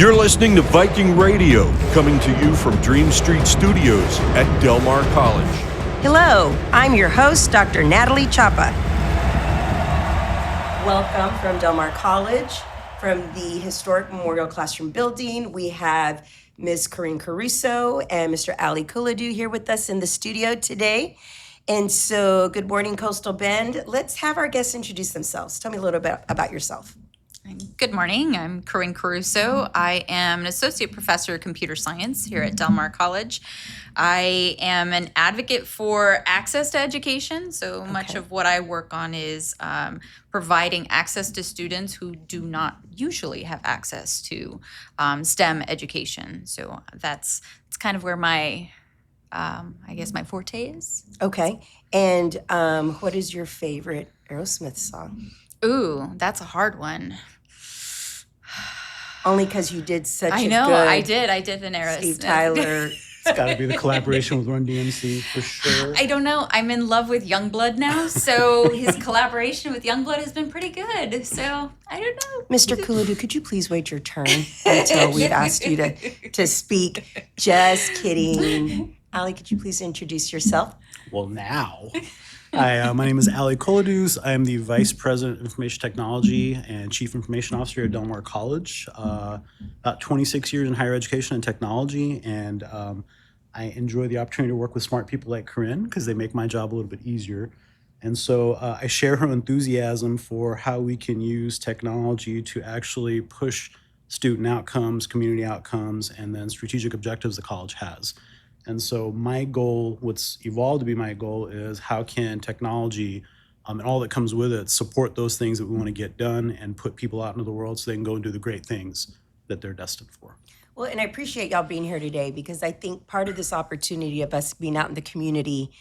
You're listening to Viking Radio, coming to you from Dream Street Studios at Del Mar College. Hello, I'm your host, Dr. Natalie Chapa. Welcome from Del Mar College. From the historic Memorial Classroom Building, we have Ms. Korinne Caruso and Mr. Kolahdouz here with us in the studio today. And so, good morning, Coastal Bend. Let's have our guests introduce themselves. Tell me a little bit about yourself. Good morning. I'm Korinne Caruso. I am an associate professor of computer science here at Del Mar College. I am an advocate for access to education. So much of what I work on is providing access to students who do not usually have access to STEM education. So that's kind of where my, my forte is. Okay. And what is your favorite Aerosmith song? Ooh, that's a hard one. Only because you did such I a know, good I did an Aerosmith. Steve Tyler. It's got to be the collaboration with Run DMC for sure. I don't know. I'm in love with Youngblood now, so his collaboration with Youngblood has been pretty good. So I don't know. Mr. Kolahdouz, could you please wait your turn until we've asked you to speak? Just kidding. Ali, could you please introduce yourself? Well, now. Hi, my name is Kolahdouz. I am the Vice President of Information Technology and Chief Information Officer at Del Mar College. About 26 years in higher education and technology, and I enjoy the opportunity to work with smart people like Korinne because they make my job a little bit easier. And so I share her enthusiasm for how we can use technology to actually push student outcomes, community outcomes, and then strategic objectives the college has. And so my goal, what's evolved to be my goal, is how can technology and all that comes with it support those things that we want to get done and put people out into the world so they can go and do the great things that they're destined for. Well, and I appreciate y'all being here today because I think part of this opportunity of us being out in the community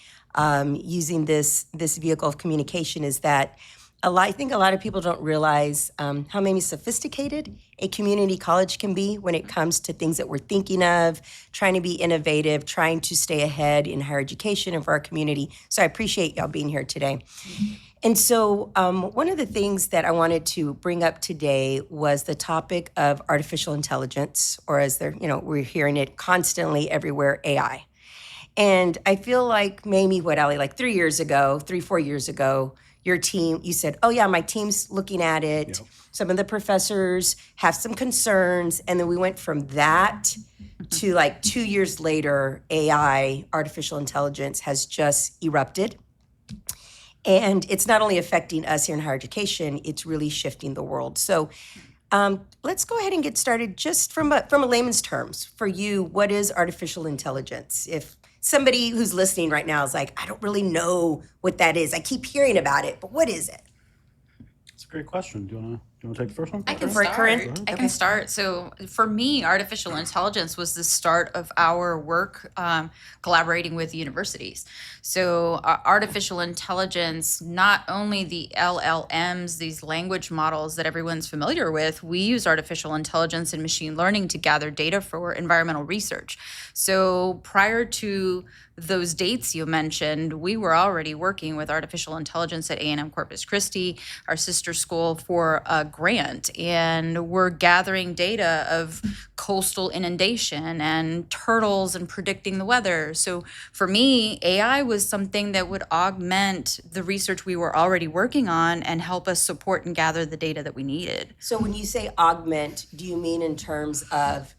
using this vehicle of communication is that I think a lot of people don't realize how maybe sophisticated a community college can be when it comes to things that we're thinking of, trying to be innovative, trying to stay ahead in higher education and for our community. So I appreciate y'all being here today. Mm-hmm. And so one of the things that I wanted to bring up today was the topic of artificial intelligence, or as we're hearing it constantly everywhere, AI. And I feel like maybe like 4 years ago, your team, you said, oh yeah, my team's looking at it. Yep. Some of the professors have some concerns. And then we went from that to like 2 years later, AI, artificial intelligence, has just erupted. And it's not only affecting us here in higher education, it's really shifting the world. So let's go ahead and get started just from a layman's terms. For you, what is artificial intelligence? If somebody who's listening right now is like, I don't really know what that is. I keep hearing about it, but what is it? That's a great question. Do you want to take the first one? I can start. Corinne? I can start. So for me, artificial intelligence was the start of our work collaborating with universities. So artificial intelligence, not only the LLMs, these language models that everyone's familiar with, we use artificial intelligence and machine learning to gather data for environmental research. So prior to those dates you mentioned, we were already working with artificial intelligence at A&M Corpus Christi, our sister school, for a grant. And we're gathering data of coastal inundation and turtles and predicting the weather. So for me, AI was something that would augment the research we were already working on and help us support and gather the data that we needed. So when you say augment, do you mean in terms of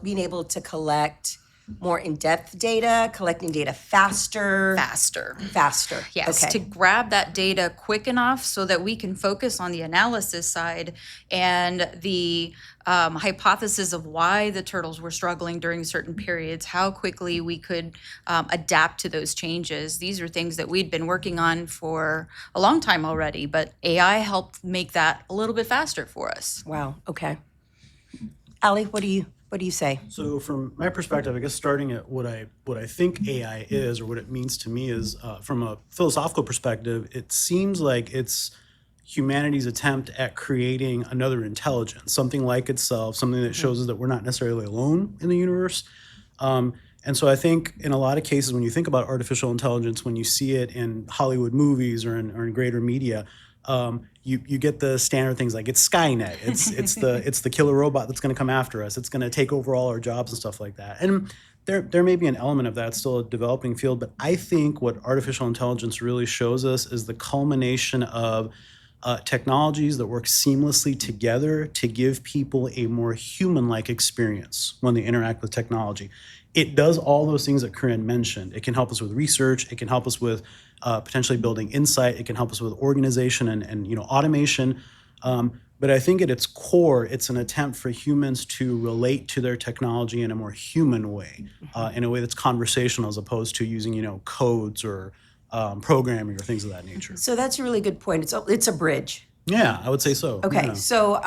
being able to collect more in-depth data, collecting data faster? Faster. Yes, okay. To grab that data quick enough so that we can focus on the analysis side and the hypothesis of why the turtles were struggling during certain periods, how quickly we could adapt to those changes. These are things that we'd been working on for a long time already, but AI helped make that a little bit faster for us. Wow, okay. Ali, what do you say? So from my perspective, I guess starting at what I think AI is, or what it means to me, is from a philosophical perspective, it seems like it's humanity's attempt at creating another intelligence, something like itself, something that shows us that we're not necessarily alone in the universe. And so I think in a lot of cases, when you think about artificial intelligence, when you see it in Hollywood movies or in greater media, You get the standard things like it's Skynet, it's the killer robot that's going to come after us, it's going to take over all our jobs and stuff like that. And there may be an element of that, it's still a developing field, but I think what artificial intelligence really shows us is the culmination of technologies that work seamlessly together to give people a more human-like experience when they interact with technology. It does all those things that Korinne mentioned. It can help us with research. It can help us with potentially building insight. It can help us with organization and automation. But I think at its core, it's an attempt for humans to relate to their technology in a more human way, in a way that's conversational as opposed to using codes or programming or things of that nature. So that's a really good point. It's a bridge. Yeah, I would say so. Okay, Yeah. so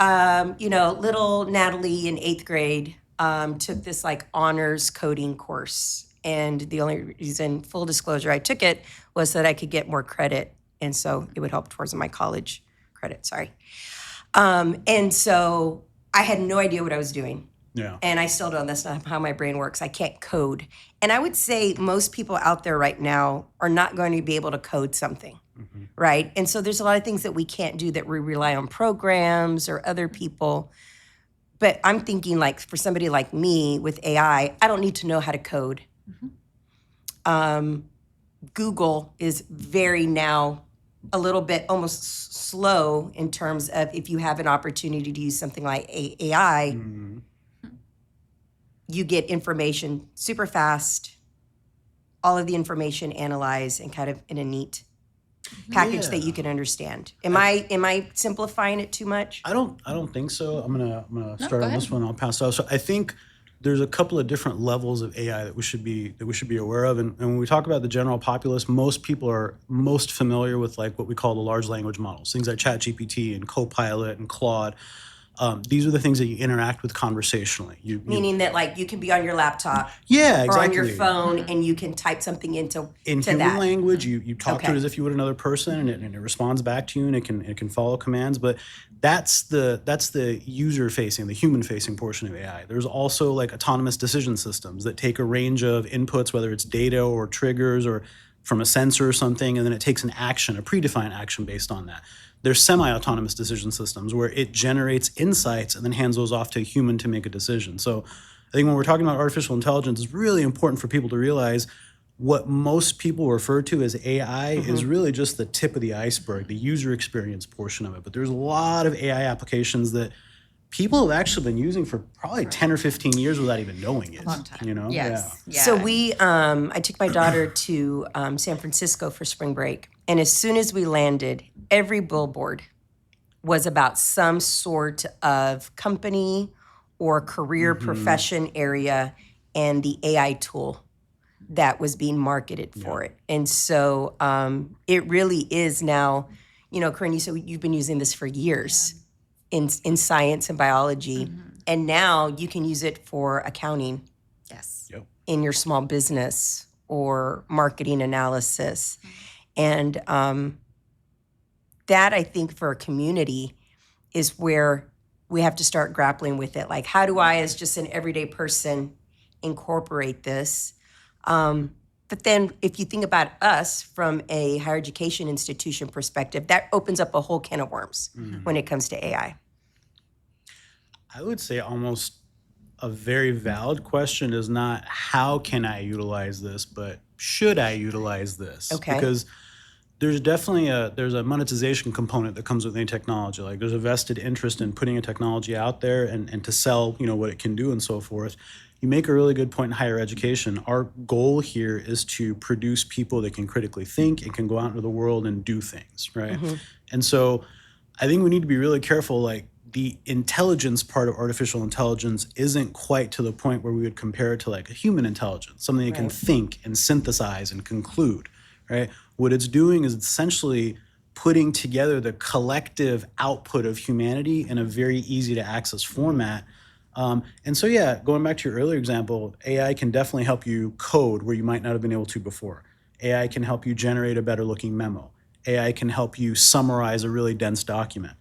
little Natalie in 8th grade took this like honors coding course, and the only reason, full disclosure, I took it was so that I could get more credit, and so it would help towards my college credit. Sorry, and so I had no idea what I was doing. Yeah. And I still don't. That's not how my brain works. I can't code. And I would say most people out there right now are not going to be able to code something, right? And so there's a lot of things that we can't do that we rely on programs or other people. But I'm thinking like for somebody like me with AI, I don't need to know how to code. Google is very now a little bit almost slow in terms of if you have an opportunity to use something like AI, you get information super fast, all of the information analyzed and kind of in a neat package that you can understand. Am I simplifying it too much? I don't think so. I'm gonna start go on this ahead. one. I'll pass it off. So I think there's a couple of different levels of AI that we should be aware of. And when we talk about the general populace, most people are most familiar with like what we call the large language models, things like ChatGPT and Copilot and Claude. These are the things that you interact with conversationally. Meaning that like you can be on your laptop Yeah, or exactly. on your phone and you can type something into In to human that. language, you talk to Okay. it as if you would another person, and it responds back to you, and it can follow commands. But that's the user facing, the human facing portion of AI. There's also like autonomous decision systems that take a range of inputs, whether it's data or triggers or from a sensor or something, and then it takes an action, a predefined action based on that. There's semi-autonomous decision systems where it generates insights and then hands those off to a human to make a decision. So I think when we're talking about artificial intelligence, it's really important for people to realize what most people refer to as AI is really just the tip of the iceberg, the user experience portion of it. But there's a lot of AI applications that people have actually been using for probably 10 or 15 years without even knowing it. Long time. Yeah. Yes. Yeah. So I took my daughter to San Francisco for spring break. And as soon as we landed, every billboard was about some sort of company or career profession area and the AI tool that was being marketed for it. And so it really is now, Korinne, you said you've been using this for years in science and biology. And now you can use it for accounting Yes. Yep. in your small business or marketing analysis. And that, I think, for a community is where we have to start grappling with it. Like, how do I, as just an everyday person, incorporate this? But then if you think about us from a higher education institution perspective, that opens up a whole can of worms when it comes to AI. I would say almost a very valid question is not how can I utilize this, but should I utilize this? Okay. Because there's definitely there's a monetization component that comes with any technology. Like there's a vested interest in putting a technology out there and to sell, what it can do and so forth. You make a really good point in higher education. Our goal here is to produce people that can critically think and can go out into the world and do things, right? And so I think we need to be really careful, like the intelligence part of artificial intelligence isn't quite to the point where we would compare it to like a human intelligence, something that can think and synthesize and conclude, right? What it's doing is essentially putting together the collective output of humanity in a very easy to access format. And so, going back to your earlier example, AI can definitely help you code where you might not have been able to before. AI can help you generate a better looking memo. AI can help you summarize a really dense document.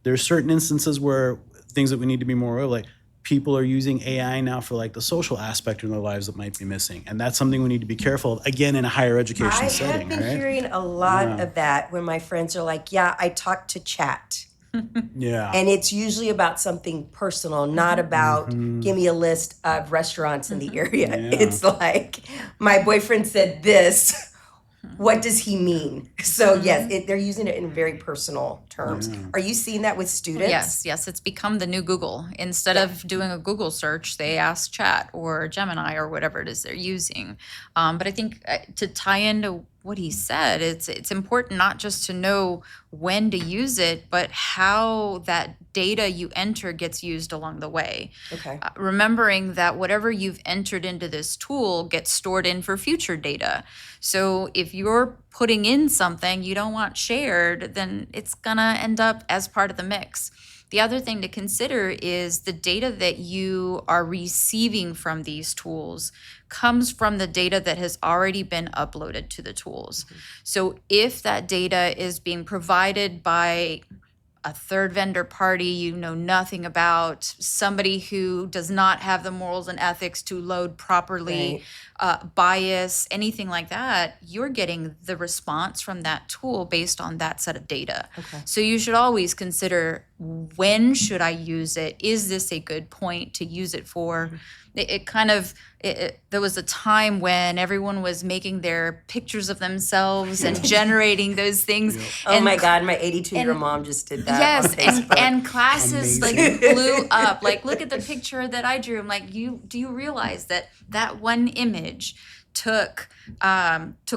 There's certain instances where things that we need to be more aware of, like people are using AI now for like the social aspect in their lives that might be missing. And that's something we need to be careful of, again, in a higher education I setting, have been right? hearing a lot of that when my friends are like, yeah, I talk to chat. Yeah. And it's usually about something personal, not about give me a list of restaurants in the area. Yeah. It's like, my boyfriend said this. What does he mean? So yes, they're using it in very personal terms. Are you seeing that with students? Yes, it's become the new Google. Instead of doing a Google search, they ask Chat or Gemini or whatever it is they're using. But I think to tie into what he said, it's important not just to know when to use it, but how that data you enter gets used along the way. Okay. Remembering that whatever you've entered into this tool gets stored in for future data. So if you're putting in something you don't want shared, then it's gonna end up as part of the mix. The other thing to consider is the data that you are receiving from these tools comes from the data that has already been uploaded to the tools. So if that data is being provided by a third vendor party you know nothing about, somebody who does not have the morals and ethics to load properly, bias, anything like that, you're getting the response from that tool based on that set of data. Okay. So you should always consider, when should I use it? Is this a good point to use it for? There was a time when everyone was making their pictures of themselves and generating those things. Oh my God, my 82-year-old mom just did that. Yes, on Facebook. and classes like blew up. Like, look at the picture that I drew. I'm like, do you realize that one image took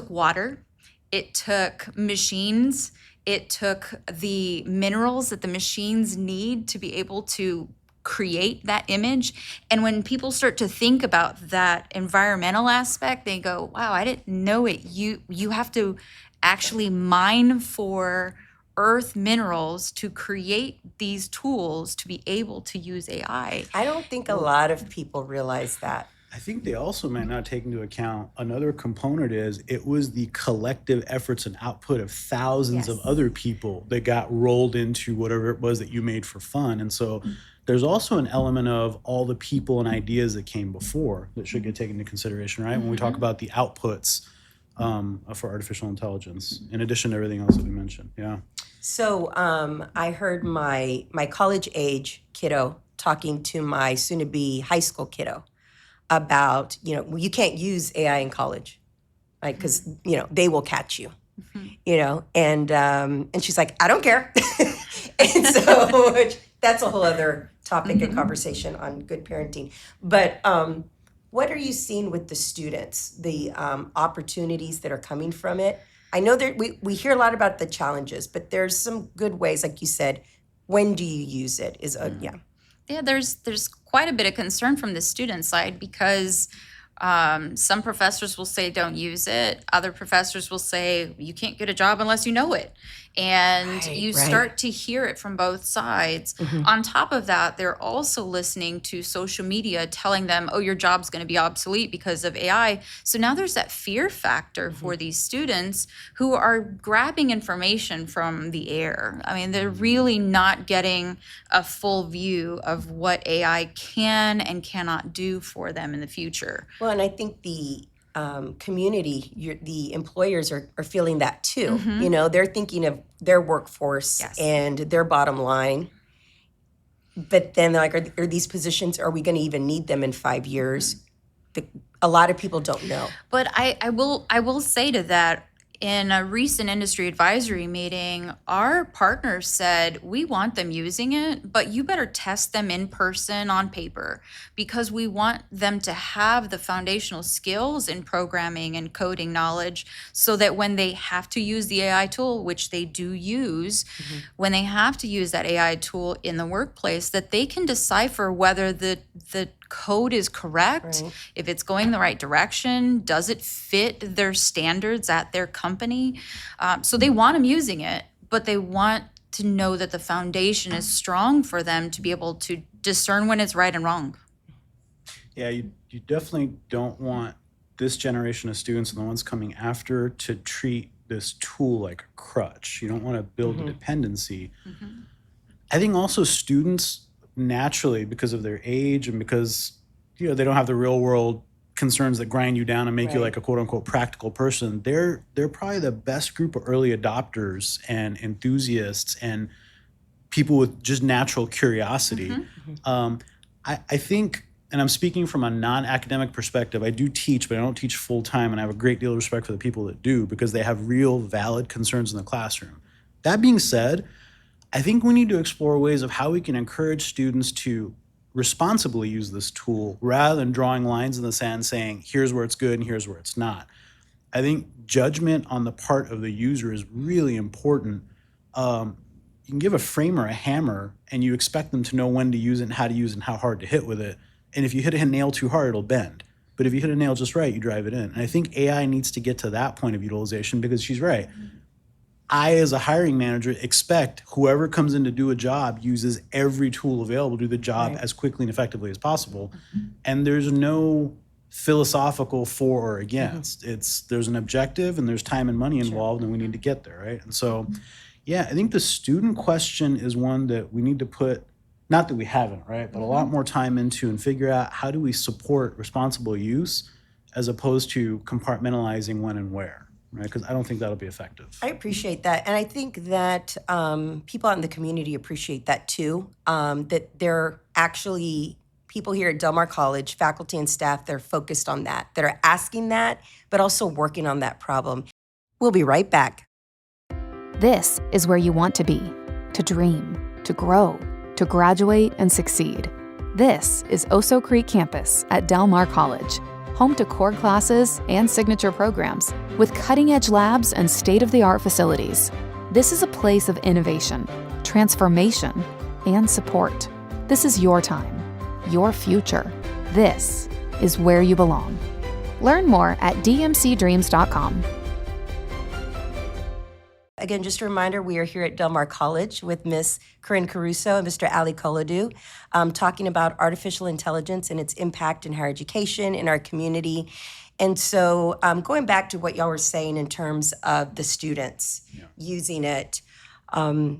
water, it took machines, it took the minerals that the machines need to be able to create that image. And when people start to think about that environmental aspect, they go, wow, I didn't know it. You have to actually mine for earth minerals to create these tools to be able to use AI. I don't think a lot of people realize that. I think they also might not take into account another component is it was the collective efforts and output of thousands of other people that got rolled into whatever it was that you made for fun. And so there's also an element of all the people and ideas that came before that should get taken into consideration, right? When we talk about the outputs for artificial intelligence, in addition to everything else that we mentioned. Yeah. So I heard my college age kiddo talking to my soon-to-be high school kiddo about, you can't use AI in college, right? Because, they will catch you, and she's like, I don't care. And so that's a whole other topic and conversation on good parenting. But what are you seeing with the students, the opportunities that are coming from it? I know that we hear a lot about the challenges, but there's some good ways, like you said. When do you use it? Yeah, there's quite a bit of concern from the student side because some professors will say don't use it. Other professors will say you can't get a job unless you know it. And you start to hear it from both sides. On top of that, they're also listening to social media telling them, oh, your job's going to be obsolete because of AI. So now there's that fear factor for these students who are grabbing information from the air. I mean, they're really not getting a full view of what AI can and cannot do for them in the future. Well, and I think the community, the employers are feeling that too. They're thinking of their workforce and their bottom line. But then they're like, are these positions, are we going to even need them in 5 years? A lot of people don't know. But I will say to that, in a recent industry advisory meeting, our partners said, we want them using it, but you better test them in person on paper because we want them to have the foundational skills in programming and coding knowledge so that when they have to use the AI tool, which they do use, when they have to use that AI tool in the workplace, that they can decipher whether the code is correct, if it's going the right direction, does it fit their standards at their company? So they want them using it, but they want to know that the foundation is strong for them to be able to discern when it's right and wrong. Yeah, you definitely don't want this generation of students and the ones coming after to treat this tool like a crutch. You don't want to build a dependency. I think also students naturally, because of their age and because, they don't have the real world concerns that grind you down and make you like a quote unquote practical person, they're probably the best group of early adopters and enthusiasts and people with just natural curiosity. I think, and I'm speaking from a non-academic perspective, I do teach, but I don't teach full time, and I have a great deal of respect for the people that do because they have real valid concerns in the classroom. That being said, I think we need to explore ways of how we can encourage students to responsibly use this tool rather than drawing lines in the sand saying, here's where it's good and here's where it's not. I think judgment on the part of the user is really important. You can give a framer a hammer and you expect them to know when to use it and how to use it and how hard to hit with it. And if you hit a nail too hard, it'll bend. But if you hit a nail just right, you drive it in. And I think AI needs to get to that point of utilization because she's right. I, as a hiring manager, expect whoever comes in to do a job uses every tool available to do the job as quickly and effectively as possible. And there's no philosophical for or against. There's an objective and there's time and money involved and we need to get there, right? And so, I think the student question is one that we need to put, not that we haven't, right, but a lot more time into and figure out how do we support responsible use as opposed to compartmentalizing when and where. Right, because I don't think that'll be effective. I appreciate that. And I think that people out in the community appreciate that too, that they're actually people here at Del Mar College, faculty and staff, they're focused on that are asking that, but also working on that problem. We'll be right back. This is where you want to be, to dream, to grow, to graduate and succeed. This is Oso Creek Campus at Del Mar College, home to core classes and signature programs with cutting-edge labs and state-of-the-art facilities. This is a place of innovation, transformation, and support. This is your time, your future. This is where you belong. Learn more at dmcdreams.com. Again, just a reminder, we are here at Del Mar College with Miss Korinne Caruso and Mr. Ali Kolahdouz, talking about artificial intelligence and its impact in higher education, in our community. And so going back to what y'all were saying in terms of the students using it,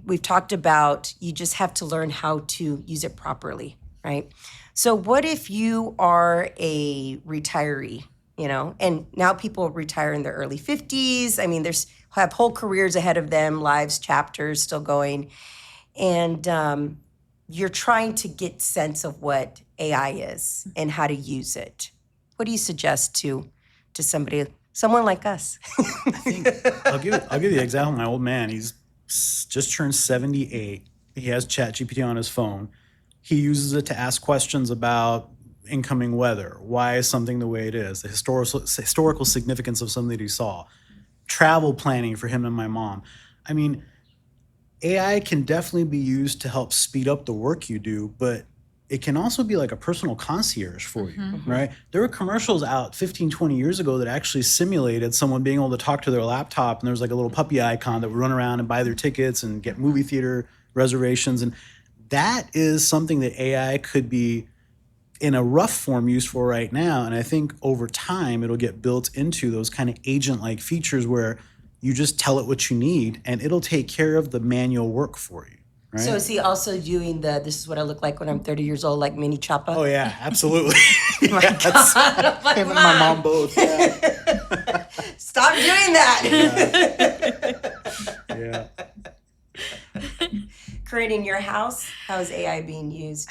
we've talked about you just have to learn how to use it properly, right? So what if you are a retiree, and now people retire in their early 50s. I mean, have whole careers ahead of them, lives, chapters still going. And you're trying to get sense of what AI is and how to use it. What do you suggest to someone like us? I'll give you the example of my old man. He's just turned 78. He has ChatGPT on his phone. He uses it to ask questions about incoming weather. Why is something the way it is? The historical significance of something that he saw. Travel planning for him and my mom. I mean, AI can definitely be used to help speed up the work you do, but it can also be like a personal concierge for you, right? There were commercials out 15, 20 years ago that actually simulated someone being able to talk to their laptop, and there was like a little puppy icon that would run around and buy their tickets and get movie theater reservations. And that is something that AI could be in a rough form used for right now. And I think over time, it'll get built into those kind of agent-like features where you just tell it what you need and it'll take care of the manual work for you. Right? So is he also doing this is what I look like when I'm 30 years old, like Mini Chapa? Oh yeah, absolutely. My God, I'm like, him and my mom both. Yeah. Stop doing that. Yeah. Korinne, in your house, how is AI being used?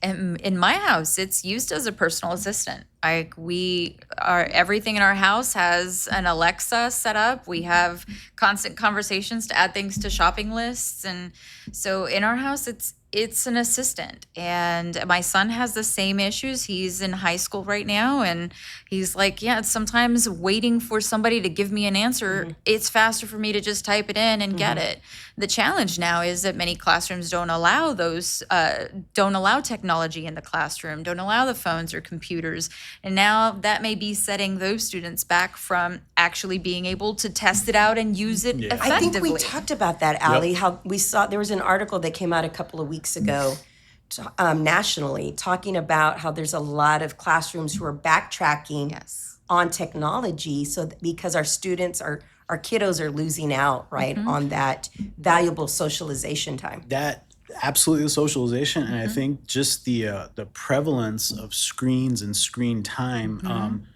In my house, it's used as a personal assistant. Everything in our house has an Alexa set up. We have constant conversations to add things to shopping lists. And so in our house, it's an assistant. And my son has the same issues. He's in high school right now. And he's like, it's sometimes waiting for somebody to give me an answer. It's faster for me to just type it in and get it. The challenge now is that many classrooms don't allow technology in the classroom, don't allow the phones or computers. And now that may be setting those students back from actually being able to test it out and use it effectively. I think we talked about that, Ali, how we saw there was an article that came out a couple of weeks ago nationally talking about how there's a lot of classrooms who are backtracking on technology because our students our kiddos are losing out, right, on that valuable socialization time. That Absolutely, the socialization, and I think just the prevalence of screens and screen time.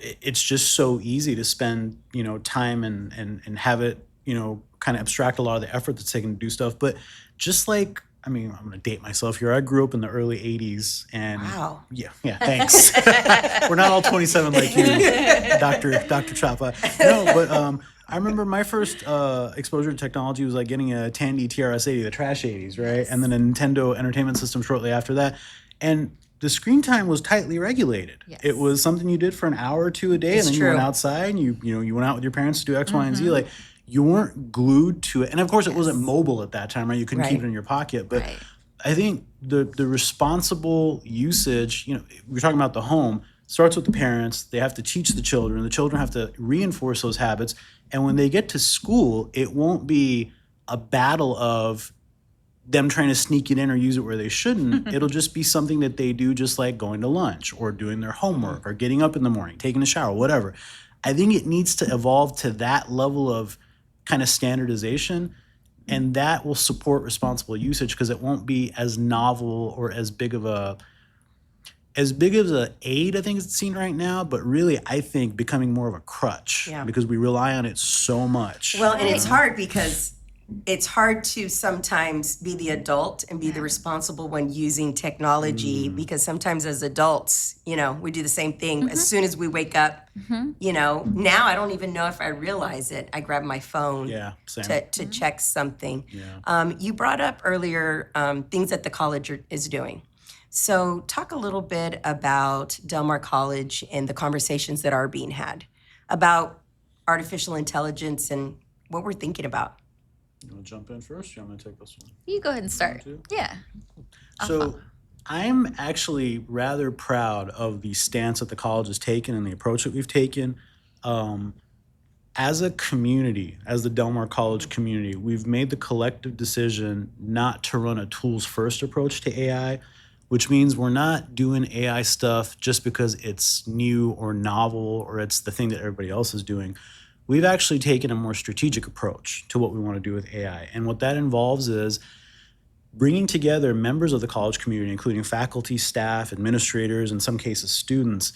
It's just so easy to spend time and have it kind of abstract a lot of the effort that's taken to do stuff. But just like, I mean, I'm going to date myself here. I grew up in the early 80s. And Wow. Yeah, thanks. We're not all 27 like you, Dr. Chapa. No, but I remember my first exposure to technology was like getting a Tandy TRS-80, the trash 80s, right? Yes. And then a Nintendo Entertainment System shortly after that. And the screen time was tightly regulated. Yes. It was something you did for an hour or two a day, and then you went outside and you went out with your parents to do X, Y, and Z. Like, you weren't glued to it. And of course, it wasn't mobile at that time, right? You couldn't keep it in your pocket. But I think the responsible usage, we're talking about the home, starts with the parents. They have to teach the children. The children have to reinforce those habits. And when they get to school, it won't be a battle of them trying to sneak it in or use it where they shouldn't. It'll just be something that they do, just like going to lunch or doing their homework or getting up in the morning, taking a shower, whatever. I think it needs to evolve to that level of kind of standardization, and that will support responsible usage because it won't be as novel or as big of a aid, I think it's seen right now, but really I think becoming more of a crutch because we rely on it so much. Well, and it's hard because it's hard to sometimes be the adult and be the responsible one using technology because sometimes as adults, we do the same thing. As soon as we wake up, now I don't even know if I realize it. I grab my phone to check something. Yeah. You brought up earlier things that the college is doing. So talk a little bit about Del Mar College and the conversations that are being had about artificial intelligence and what we're thinking about. You want to jump in first? Or I'm going to take this one. You go ahead and start. Yeah. So I'm actually rather proud of the stance that the college has taken and the approach that we've taken. As a community, as the Del Mar College community, we've made the collective decision not to run a tools-first approach to AI, which means we're not doing AI stuff just because it's new or novel or it's the thing that everybody else is doing. We've actually taken a more strategic approach to what we want to do with AI. And what that involves is bringing together members of the college community, including faculty, staff, administrators, in some cases students,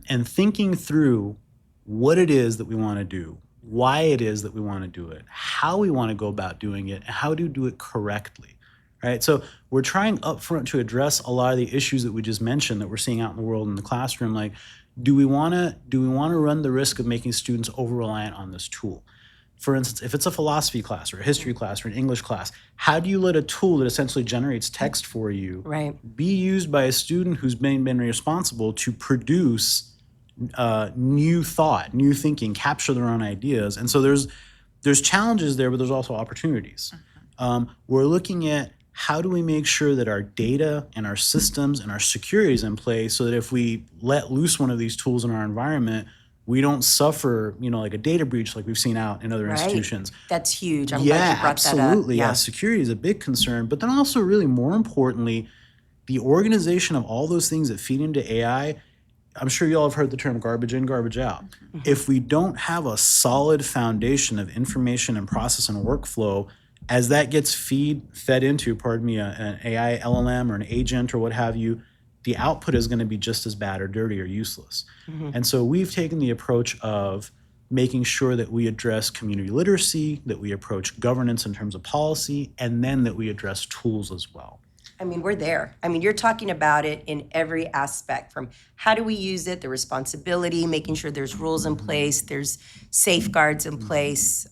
and thinking through what it is that we want to do, why it is that we want to do it, how we want to go about doing it, and how to do it correctly. Right? So we're trying upfront to address a lot of the issues that we just mentioned that we're seeing out in the world in the classroom. Like, do we want to run the risk of making students over-reliant on this tool? For instance, if it's a philosophy class or a history class or an English class, how do you let a tool that essentially generates text for you be used by a student who's been responsible to produce new thought, new thinking, capture their own ideas? And so there's challenges there, but there's also opportunities. We're looking at how do we make sure that our data and our systems and our security is in place so that if we let loose one of these tools in our environment, we don't suffer, like a data breach like we've seen out in other institutions. That's huge. I'm glad you brought that up. Absolutely. Yeah, security is a big concern. But then also, really more importantly, the organization of all those things that feed into AI. I'm sure you all have heard the term garbage in, garbage out. If we don't have a solid foundation of information and process and workflow, as that gets fed into, an AI LLM or an agent or what have you, the output is going to be just as bad or dirty or useless. And so we've taken the approach of making sure that we address community literacy, that we approach governance in terms of policy, and then that we address tools as well. I mean, we're there. I mean, you're talking about it in every aspect, from how do we use it, the responsibility, making sure there's rules in place, there's safeguards in place.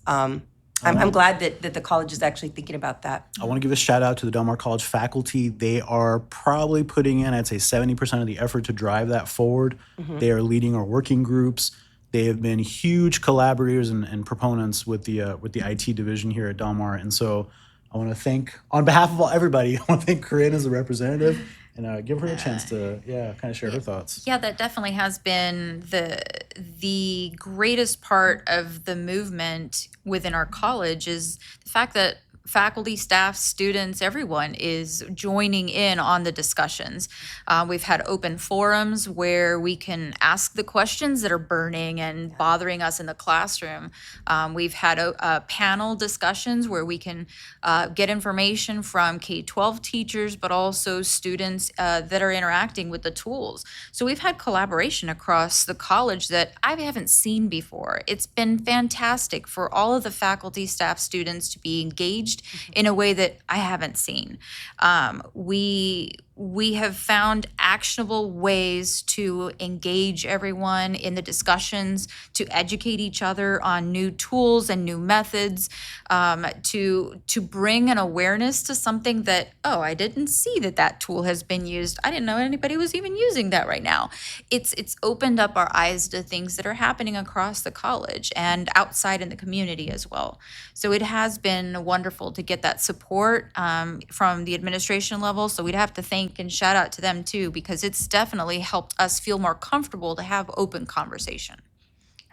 I'm glad that the college is actually thinking about that. I want to give a shout out to the Del Mar College faculty. They are probably putting in, I'd say, 70% of the effort to drive that forward. They are leading our working groups. They have been huge collaborators and proponents with the IT division here at Del Mar. And so I want to thank, on behalf of everybody, I want to thank Korinne as a representative and give her a chance to, kind of share her thoughts. Yeah, that definitely has been the greatest part of the movement within our college is the fact that faculty, staff, students, everyone is joining in on the discussions. We've had open forums where we can ask the questions that are burning and bothering us in the classroom. We've had panel discussions where we can get information from K-12 teachers, but also students that are interacting with the tools. So we've had collaboration across the college that I haven't seen before. It's been fantastic for all of the faculty, staff, students to be engaged in a way that I haven't seen. We have found actionable ways to engage everyone in the discussions, to educate each other on new tools and new methods, to bring an awareness to something that, oh, I didn't see that tool has been used. I didn't know anybody was even using that right now. It's opened up our eyes to things that are happening across the college and outside in the community as well. So it has been wonderful to get that support from the administration level. So we'd have to thank and shout out to them too, because it's definitely helped us feel more comfortable to have open conversation.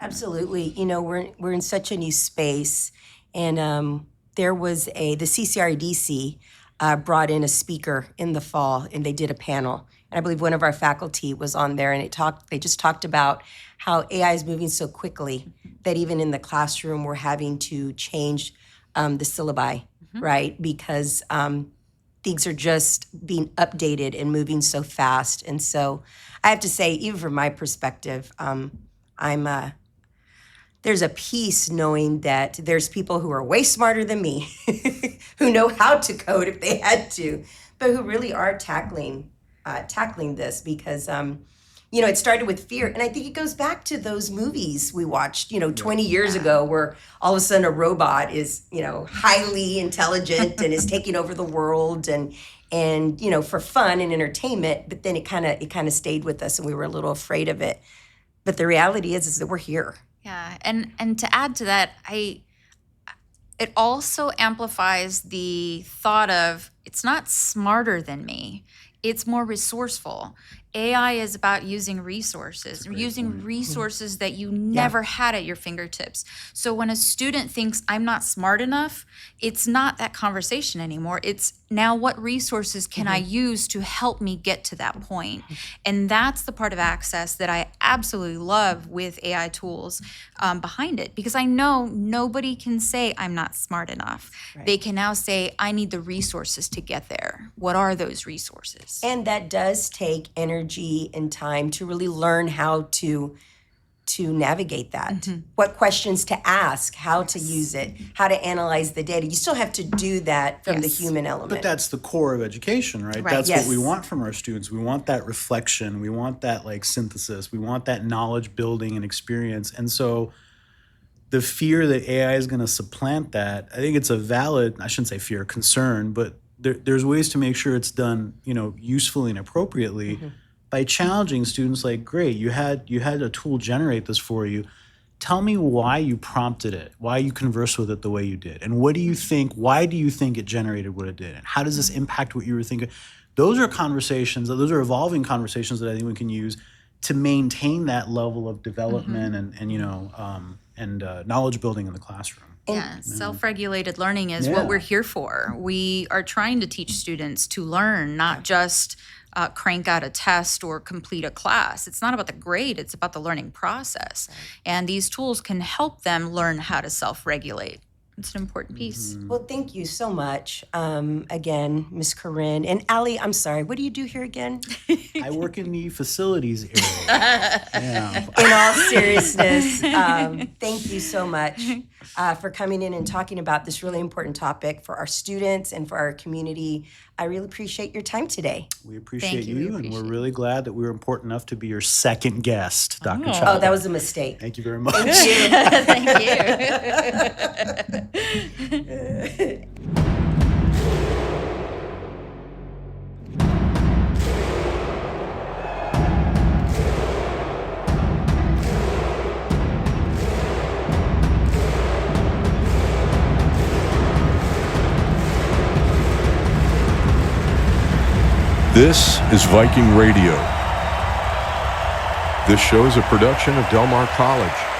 Absolutely. You know, we're in such a new space, and there was the CCRDC brought in a speaker in the fall, and they did a panel. And I believe one of our faculty was on there, and they just talked about how AI is moving so quickly that even in the classroom we're having to change the syllabi, right? Because things are just being updated and moving so fast. And so I have to say, even from my perspective, there's a peace knowing that there's people who are way smarter than me, who know how to code if they had to, but who really are tackling this because, you know, it started with fear. And I think it goes back to those movies we watched, 20 years ago, where all of a sudden a robot is, highly intelligent and is taking over the world and for fun and entertainment. But then it kind of stayed with us and we were a little afraid of it. But the reality is that we're here. Yeah. And to add to that, it also amplifies the thought of it's not smarter than me. It's more resourceful. AI is about using resources that you never had at your fingertips. So when a student thinks I'm not smart enough, it's not that conversation anymore. It's now what resources can I use to help me get to that point? And that's the part of access that I absolutely love with AI tools behind it, because I know nobody can say I'm not smart enough. Right. They can now say I need the resources to get there. What are those resources? And that does take energy and time to really learn how to navigate that. What questions to ask, how to use it, how to analyze the data. You still have to do that from the human element. But that's the core of education, right? That's what we want from our students. We want that reflection. We want that synthesis. We want that knowledge building and experience. And so the fear that AI is going to supplant that, I think it's a valid, I shouldn't say fear, concern, but there's ways to make sure it's done, usefully and appropriately by challenging students great, you had a tool generate this for you. Tell me why you prompted it, why you conversed with it the way you did. And what do you think, why do you think it generated what it did? And how does this impact what you were thinking? Those are conversations, those are evolving conversations that I think we can use to maintain that level of development and knowledge building in the classroom. Yeah, self-regulated learning is what we're here for. We are trying to teach students to learn, not just crank out a test or complete a class. It's not about the grade, it's about the learning process. Right. And these tools can help them learn how to self-regulate. It's an important piece. Well, thank you so much. Again, Ms. Korinne. And Allie, I'm sorry, what do you do here again? I work in the facilities area. In all seriousness, thank you so much for coming in and talking about this really important topic for our students and for our community. I really appreciate your time today. We appreciate you, and we're really glad that we were important enough to be your second guest, Dr. Chapa. Oh, that was a mistake. Thank you very much. Thank you. This is Viking Radio. This show is a production of Del Mar College.